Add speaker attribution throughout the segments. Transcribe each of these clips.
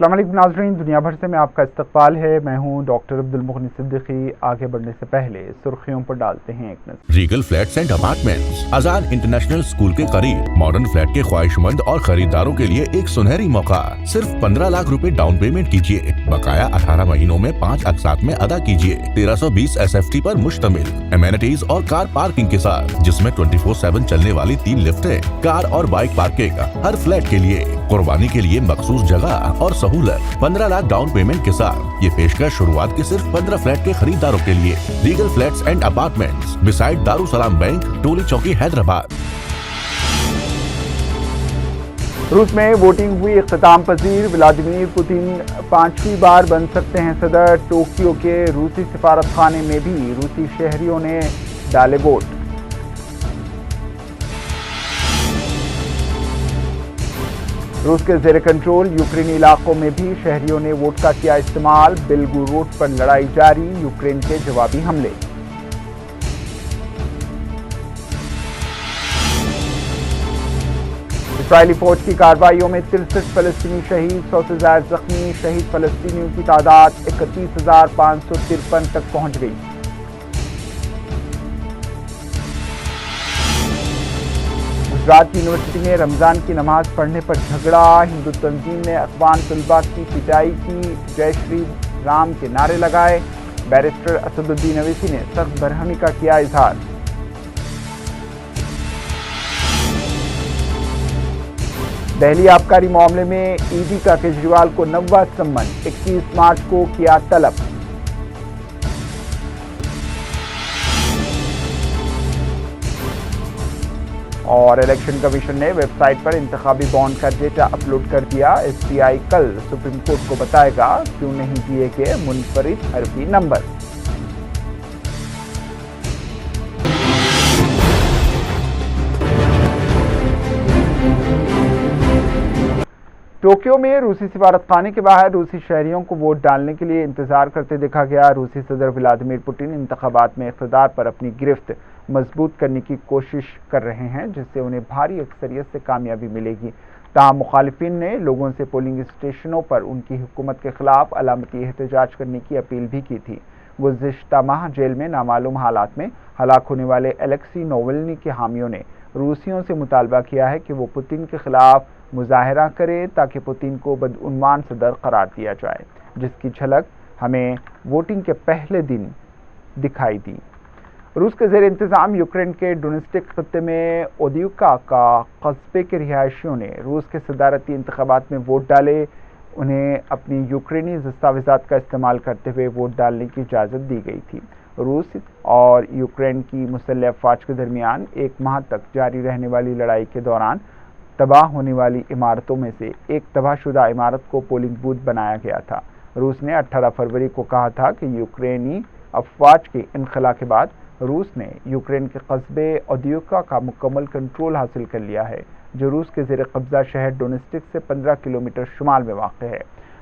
Speaker 1: السلام علیکم ناظرین، دنیا بھر سے میں آپ کا استقبال ہے۔ میں ہوں ڈاکٹر عبدالمغنی صدیقی۔ آگے بڑھنے سے پہلے سرخیوں پر ڈالتے ہیں ایک نظر۔
Speaker 2: Regal flats and apartments Azad international school کے قریب ماڈرن فلیٹ کے خواہش مند اور خریداروں کے لیے ایک سنہری موقع۔ صرف 15 لاکھ روپے ڈاؤن پیمنٹ کیجیے، بقایا 18 مہینوں میں 5 اقساط میں ادا کیجیے۔ 1320 SFT پر مشتمل، امینٹیز اور کار پارکنگ کے ساتھ، جس میں 24/7 چلنے والی 3 لفٹیں، کار اور بائک پارکنگ ہر فلیٹ کے لیے، قربانی کے لیے مخصوص جگہ اور سہولت۔ 15 لاکھ ڈاؤن پیمنٹ کے ساتھ یہ پیشکش شروعات کے صرف 15 فلیٹ کے خریداروں کے لیے۔ Regal flats and apartments beside Darussalam bank, Toli Chowki, Hyderabad.
Speaker 1: روس میں ووٹنگ ہوئی اختتام پذیر، ولادیمیر پوتین 5ویں بار بن سکتے ہیں صدر۔ ٹوکیو کے روسی سفارت خانے میں بھی روسی شہریوں نے ڈالے ووٹ۔ روس کے زیر کنٹرول یوکرینی علاقوں میں بھی شہریوں نے ووٹ کا کیا استعمال۔ بیلگورود پر لڑائی جاری، یوکرین کے جوابی حملے۔ اسرائیلی فوج کی کارروائیوں میں 63 فلسطینی شہید، 100 سے زائد زخمی۔ شہید فلسطینیوں کی تعداد 31,553 تک پہنچ گئی۔ گجرات یونیورسٹی میں رمضان کی نماز پڑھنے پر جھگڑا، ہندو تنظیم نے افغان طلباء کی پٹائی کی، جے شری رام کے نعرے لگائے۔ بیرسٹر اسد الدین اویسی نے سخت برہمی کا کیا اظہار۔ دہلی آبکاری معاملے میں ای ڈی کا کیجریوال کو 90واں سمن، 21 مارچ کو کیا طلب۔ اور الیکشن کمیشن نے ویب سائٹ پر انتخابی بانڈ کا ڈیٹا اپلوڈ کر دیا۔ ایس ٹی آئی کل سپریم کورٹ کو بتائے گا کیوں نہیں دیے گئے منفرد حرفی نمبر۔ ٹوکیو میں روسی سفارت خانے کے باہر روسی شہریوں کو ووٹ ڈالنے کے لیے انتظار کرتے دیکھا گیا۔ روسی صدر ولادیمیر پوتین انتخابات میں اقتدار پر اپنی گرفت مضبوط کرنے کی کوشش کر رہے ہیں، جس سے انہیں بھاری اکثریت سے کامیابی ملے گی۔ تاہم مخالفین نے لوگوں سے پولنگ اسٹیشنوں پر ان کی حکومت کے خلاف علامتی احتجاج کرنے کی اپیل بھی کی تھی۔ گزشتہ ماہ جیل میں نامعلوم حالات میں ہلاک ہونے والے الیکسی نوولنی کے حامیوں نے روسیوں سے مطالبہ کیا ہے کہ وہ پوتین کے خلاف مظاہرہ کریں تاکہ پوتین کو بدعنوان صدر قرار دیا جائے، جس کی جھلک ہمیں ووٹنگ کے پہلے دن دکھائی دی۔ روس کے زیر انتظام یوکرین کے ڈونیٹسک خطے میں اودیوکا کا قصبے کے رہائشیوں نے روس کے صدارتی انتخابات میں ووٹ ڈالے۔ انہیں اپنی یوکرینی دستاویزات کا استعمال کرتے ہوئے ووٹ ڈالنے کی اجازت دی گئی تھی۔ روس اور یوکرین کی مسلح افواج کے درمیان 1 ماہ تک جاری رہنے والی لڑائی کے دوران تباہ ہونے والی عمارتوں میں سے ایک تباہ شدہ عمارت کو پولنگ بوتھ بنایا گیا تھا۔ روس نے 18 فروری کو کہا تھا کہ یوکرینی افواج کے انخلا کے بعد روس نے یوکرین کے قصبے اودیوکا کا مکمل کنٹرول حاصل کر لیا ہے، جو روس کے زیر قبضہ شہر ڈونیٹسک سے 15 کلومیٹر شمال میں واقع ہے۔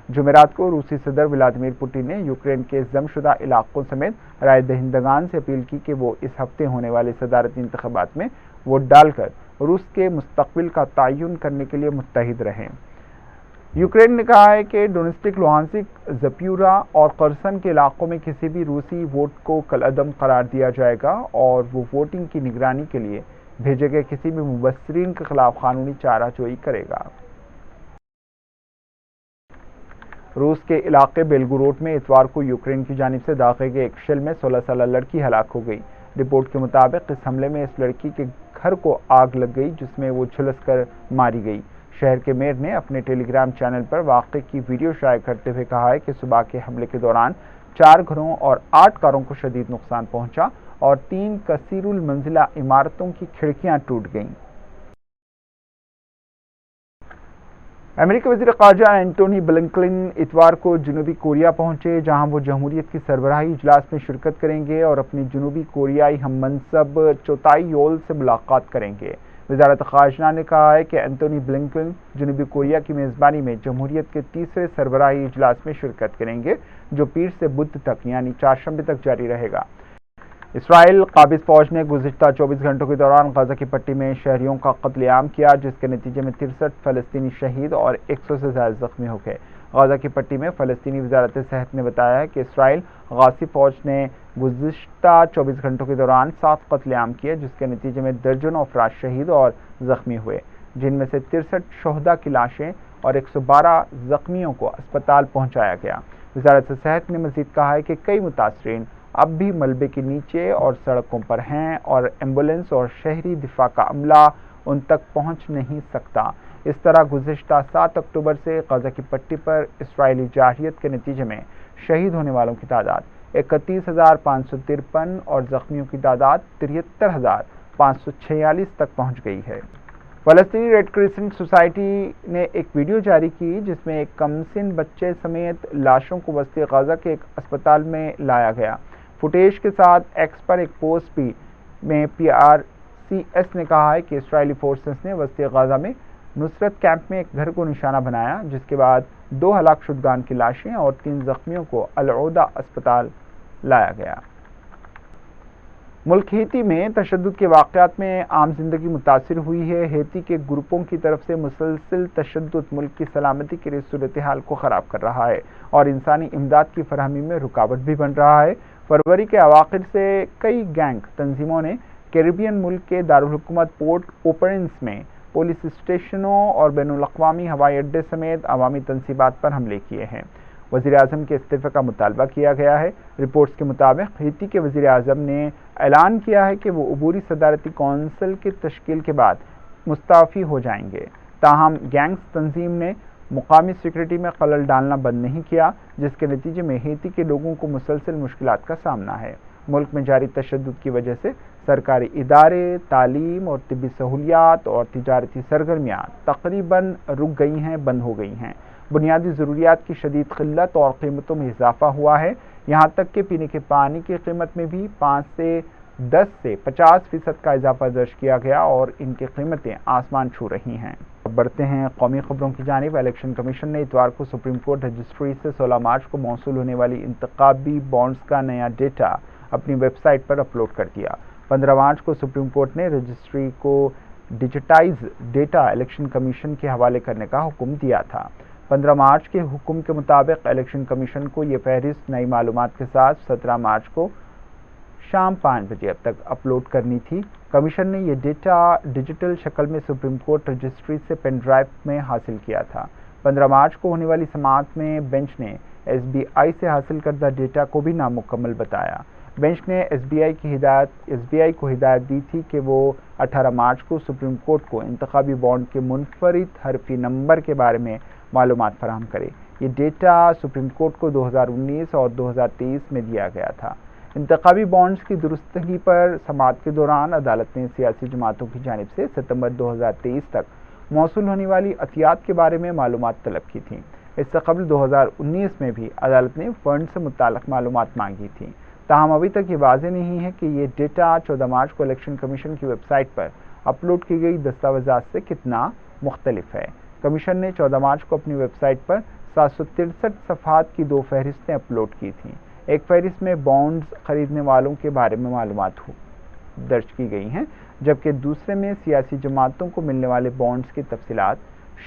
Speaker 1: جمعرات کو روسی صدر ولادیمیر پوتین نے یوکرین کے ضم شدہ علاقوں سمیت رائے دہندگان سے اپیل کی کہ وہ اس ہفتے ہونے والے صدارتی انتخابات میں ووٹ ڈال کر روس کے مستقبل کا تعین کرنے کے لیے متحد رہیں۔ یوکرین نے کہا ہے کہ ڈونیٹسک، لوہانسک، زپیورا اور خرسن کے علاقوں میں کسی بھی روسی ووٹ کو کالعدم قرار دیا جائے گا اور وہ ووٹنگ کی نگرانی کے لیے بھیجے گئے کسی بھی مبصرین کے خلاف قانونی چارہ جوئی کرے گا۔ روس کے علاقے بیلگورود میں اتوار کو یوکرین کی جانب سے داغے گئے ایک شیل میں 16 سالہ لڑکی ہلاک ہو گئی۔ رپورٹ کے مطابق اس حملے میں اس لڑکی کے گھر کو آگ لگ گئی، جس میں وہ جھلس کر ماری گئی۔ شہر کے میئر نے اپنے ٹیلی گرام چینل پر واقعے کی ویڈیو شائع کرتے ہوئے کہا ہے کہ صبح کے حملے کے دوران 4 گھروں اور 8 کاروں کو شدید نقصان پہنچا اور 3 کثیر المنزلہ عمارتوں کی کھڑکیاں ٹوٹ گئیں۔ امریکی وزیر خارجہ اینٹونی بلنکن اتوار کو جنوبی کوریا پہنچے، جہاں وہ جمہوریت کی سربراہی اجلاس میں شرکت کریں گے اور اپنی جنوبی کوریائی ہم منصب چوتائی یول سے ملاقات کریں گے۔ وزارت خارجہ نے کہا ہے کہ اینٹونی بلنکن جنوبی کوریا کی میزبانی میں جمہوریت کے 3رے سربراہی اجلاس میں شرکت کریں گے، جو پیر سے بدھ تک یعنی چہارشنبے تک جاری رہے گا۔ اسرائیل قابض فوج نے گزشتہ 24 گھنٹوں کے دوران غزہ کی پٹی میں شہریوں کا قتل عام کیا، جس کے نتیجے میں 63 فلسطینی شہید اور 100 سے زائد زخمی ہو گئے۔ غزہ کی پٹی میں فلسطینی وزارت صحت نے بتایا ہے کہ اسرائیل غاصب فوج نے گزشتہ 24 گھنٹوں کے دوران 7 قتل عام کیے، جس کے نتیجے میں درجنوں افراد شہید اور زخمی ہوئے، جن میں سے 63 شہداء کی لاشیں اور 112 زخمیوں کو اسپتال پہنچایا گیا۔ وزارت صحت نے مزید کہا ہے کہ کئی متاثرین اب بھی ملبے کے نیچے اور سڑکوں پر ہیں اور ایمبولینس اور شہری دفاع کا عملہ ان تک پہنچ نہیں سکتا۔ اس طرح گزشتہ 7 اکتوبر سے غزہ کی پٹی پر اسرائیلی جارحیت کے نتیجے میں شہید ہونے والوں کی تعداد 31,553 اور زخمیوں کی تعداد 73,546 تک پہنچ گئی ہے۔ فلسطینی ریڈ کرسنٹ سوسائٹی نے ایک ویڈیو جاری کی جس میں ایک کمسن بچے سمیت لاشوں کو وسط غزہ کے ایک اسپتال میں لایا گیا۔ فوٹیج کے ساتھ ایکس پر ایک پوسٹ بھی میں PRCS نے کہا ہے کہ اسرائیلی فورسز نے وسط غزہ میں نصرت کیمپ میں ایک گھر کو نشانہ بنایا، جس کے بعد 2 ہلاک شدگان کی لاشیں اور 3 زخمیوں کو العودہ اسپتال لایا گیا۔ ملک ہیتی میں تشدد کے واقعات میں عام زندگی متاثر ہوئی ہے۔ ہیتی کے گروپوں کی طرف سے مسلسل تشدد ملک کی سلامتی کے لیے صورتحال کو خراب کر رہا ہے اور انسانی امداد کی فراہمی میں رکاوٹ بھی بن رہا ہے۔ فروری کے اواخر سے کئی گینگ تنظیموں نے کیریبین ملک کے دارالحکومت پورٹ او پرنس میں پولیس اسٹیشنوں اور بین الاقوامی ہوائی اڈے سمیت عوامی تنصیبات پر حملے کیے ہیں۔ وزیر اعظم کے استعفے کا مطالبہ کیا گیا ہے۔ رپورٹس کے مطابق ہیتی کے وزیر اعظم نے اعلان کیا ہے کہ وہ عبوری صدارتی کونسل کی تشکیل کے بعد مستعفی ہو جائیں گے۔ تاہم گینگز تنظیم نے مقامی سیکورٹی میں خلل ڈالنا بند نہیں کیا، جس کے نتیجے میں ہیتی کے لوگوں کو مسلسل مشکلات کا سامنا ہے۔ ملک میں جاری تشدد کی وجہ سے سرکاری ادارے، تعلیم اور طبی سہولیات اور تجارتی سرگرمیاں تقریباً رک گئی ہیں، بند ہو گئی ہیں۔ بنیادی ضروریات کی شدید قلت اور قیمتوں میں اضافہ ہوا ہے، یہاں تک کہ پینے کے پانی کی قیمت میں بھی 5 سے 10 سے 50% کا اضافہ درج کیا گیا اور ان کی قیمتیں آسمان چھو رہی ہیں۔ اب بڑھتے ہیں قومی خبروں کی جانب۔ الیکشن کمیشن نے اتوار کو سپریم کورٹ رجسٹری سے 16 مارچ کو موصول ہونے والی انتخابی بانڈز کا نیا ڈیٹا اپنی ویب سائٹ پر اپلوڈ کر دیا۔ 15 مارچ کو سپریم کورٹ نے رجسٹری کو ڈیجیٹائز ڈیٹا الیکشن کمیشن کے حوالے کرنے کا حکم دیا تھا۔ 15 مارچ کے حکم کے مطابق الیکشن کمیشن کو یہ فہرست نئی معلومات کے ساتھ 17 مارچ کو شام 5 بجے اب تک اپلوڈ کرنی تھی۔ کمیشن نے یہ ڈیٹا ڈیجیٹل شکل میں سپریم کورٹ رجسٹری سے پین ڈرائیو میں حاصل کیا تھا۔ 15 مارچ کو ہونے والی سماعت میں بینچ نے SBI سے حاصل کردہ ڈیٹا کو بھی نامکمل بتایا۔ بینچ نے SBI کو ہدایت دی تھی کہ وہ 18 مارچ کو سپریم کورٹ کو انتخابی بانڈ کے منفرد حرفی نمبر کے بارے میں معلومات فراہم کرے۔ یہ ڈیٹا سپریم کورٹ کو 2019 اور 2023 میں دیا گیا تھا۔ انتخابی بانڈز کی درستگی پر سماعت کے دوران عدالت نے سیاسی جماعتوں کی جانب سے ستمبر 2023 تک موصول ہونے والی عطیات کے بارے میں معلومات طلب کی تھیں۔ اس سے قبل 2019 میں بھی عدالت نے فنڈ سے متعلق معلومات مانگی تھیں۔ تاہم ابھی تک یہ واضح نہیں ہے کہ یہ ڈیٹا 14 مارچ کو الیکشن کمیشن کی ویب سائٹ پر اپلوڈ کی گئی دستاویزات سے کتنا مختلف ہے۔ کمیشن نے 14 مارچ کو اپنی ویب سائٹ پر 763 صفحات کی 2 فہرستیں اپلوڈ کی تھیں۔ ایک فہرست میں بانڈز خریدنے والوں کے بارے میں معلومات درج کی گئی ہیں، جبکہ دوسرے میں سیاسی جماعتوں کو ملنے والے بانڈز کی تفصیلات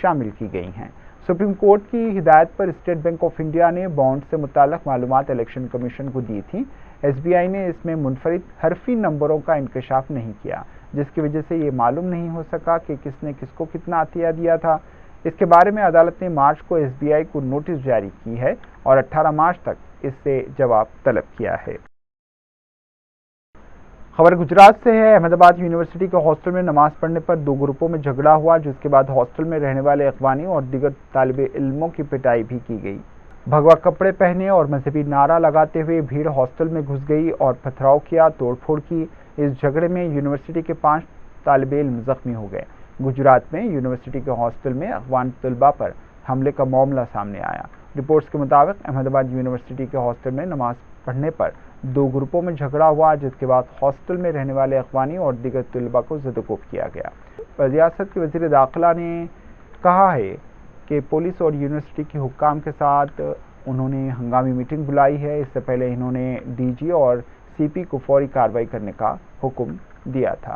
Speaker 1: شامل کی گئی ہیں۔ سپریم کورٹ کی ہدایت پر اسٹیٹ بینک آف انڈیا نے بانڈز سے متعلق معلومات الیکشن کمیشن کو دی تھیں۔ SBI نے اس میں منفرد حرفی نمبروں کا انکشاف نہیں کیا، جس کی وجہ سے یہ معلوم نہیں ہو سکا کہ کس نے کس کو کتنا عطیہ دیا تھا۔ اس کے بارے میں عدالت نے مارچ کو SBI کو نوٹس جاری کی ہے اور 18 مارچ تک اس سے جواب طلب کیا ہے۔ خبر گجرات سے ہے۔ احمد آباد یونیورسٹی کے ہاسٹل میں نماز پڑھنے پر 2 گروپوں میں جھگڑا ہوا، جس کے بعد ہاسٹل میں رہنے والے اخوانی اور دیگر طالب علموں کی پٹائی بھی کی گئی۔ بھگوا کپڑے پہنے اور مذہبی نعرہ لگاتے ہوئے بھیڑ ہاسٹل میں گھس گئی اور پتھراؤ کیا، توڑ پھوڑ کی۔ اس جھگڑے میں یونیورسٹی کے 5 طالب علم زخمی ہو گئے۔ گجرات میں یونیورسٹی کے ہاسٹل میں افغان طلباء پر حملے کا معاملہ سامنے آیا۔ رپورٹس کے مطابق احمد آباد یونیورسٹی کے ہاسٹل میں نماز پڑھنے پر 2 گروپوں میں جھگڑا ہوا، جس کے بعد ہاسٹل میں رہنے والے اخوانی اور دیگر طلباء کو زدوکوب کیا گیا۔ ریاست کے وزیر داخلہ نے کہا ہے کہ پولیس اور یونیورسٹی کے حکام کے ساتھ انہوں نے ہنگامی میٹنگ بلائی ہے۔ اس سے پہلے انہوں نے DG اور CP کو فوری کارروائی کرنے کا حکم دیا تھا۔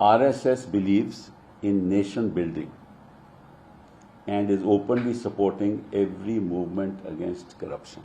Speaker 3: RSS believes in nation building and is openly supporting every movement against corruption।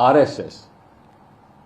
Speaker 3: RSS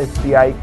Speaker 1: SBI